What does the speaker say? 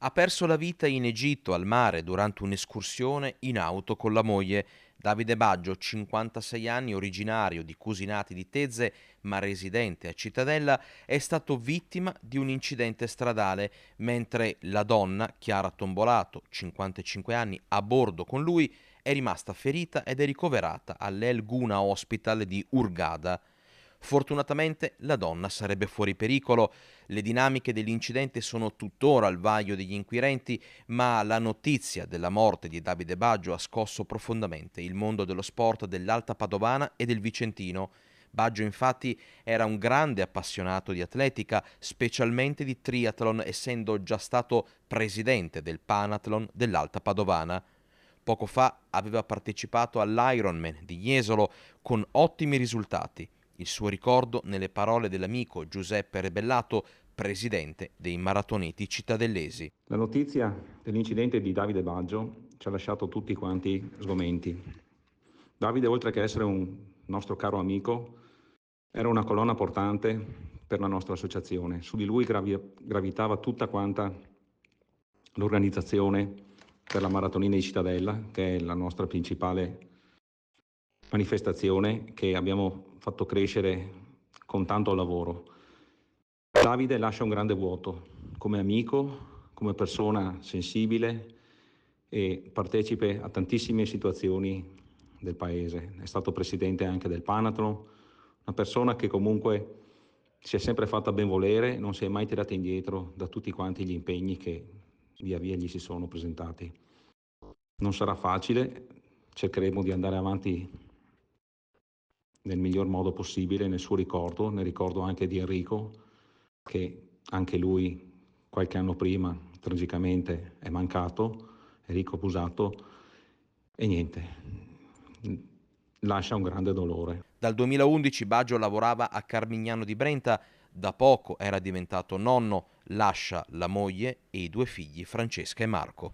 Ha perso la vita in Egitto al mare durante un'escursione in auto con la moglie. Davide Baggio, 56 anni, originario di Cusinati di Tezze, ma residente a Cittadella, è stato vittima di un incidente stradale, mentre la donna, Chiara Tombolato, 55 anni, a bordo con lui, è rimasta ferita ed è ricoverata all'El Guna Hospital di Hurghada. Fortunatamente la donna sarebbe fuori pericolo. Le dinamiche dell'incidente sono tuttora al vaglio degli inquirenti, ma la notizia della morte di Davide Baggio ha scosso profondamente il mondo dello sport dell'Alta Padovana e del Vicentino. Baggio infatti era un grande appassionato di atletica, specialmente di triathlon, essendo già stato presidente del Panathlon dell'Alta Padovana. Poco fa aveva partecipato all'Ironman di Jesolo con ottimi risultati. Il suo ricordo nelle parole dell'amico Giuseppe Rebellato, presidente dei maratoneti cittadellesi. La notizia dell'incidente di Davide Baggio ci ha lasciato tutti quanti sgomenti. Davide, oltre che essere un nostro caro amico, era una colonna portante per la nostra associazione. Su di lui gravitava tutta quanta l'organizzazione per la Maratonina di Cittadella, che è la nostra principale manifestazione che abbiamo fatto crescere con tanto lavoro. Davide lascia un grande vuoto come amico, come persona sensibile e partecipe a tantissime situazioni del paese. È stato presidente anche del Panathlon, una persona che comunque si è sempre fatta ben volere, non si è mai tirata indietro da tutti quanti gli impegni che via via gli si sono presentati. Non sarà facile, cercheremo di andare avanti nel miglior modo possibile nel suo ricordo, nel ricordo anche di Enrico, che anche lui qualche anno prima tragicamente è mancato, Enrico Pusato, e niente, lascia un grande dolore. Dal 2011 Baggio lavorava a Carmignano di Brenta, da poco era diventato nonno, lascia la moglie e i due figli Francesca e Marco.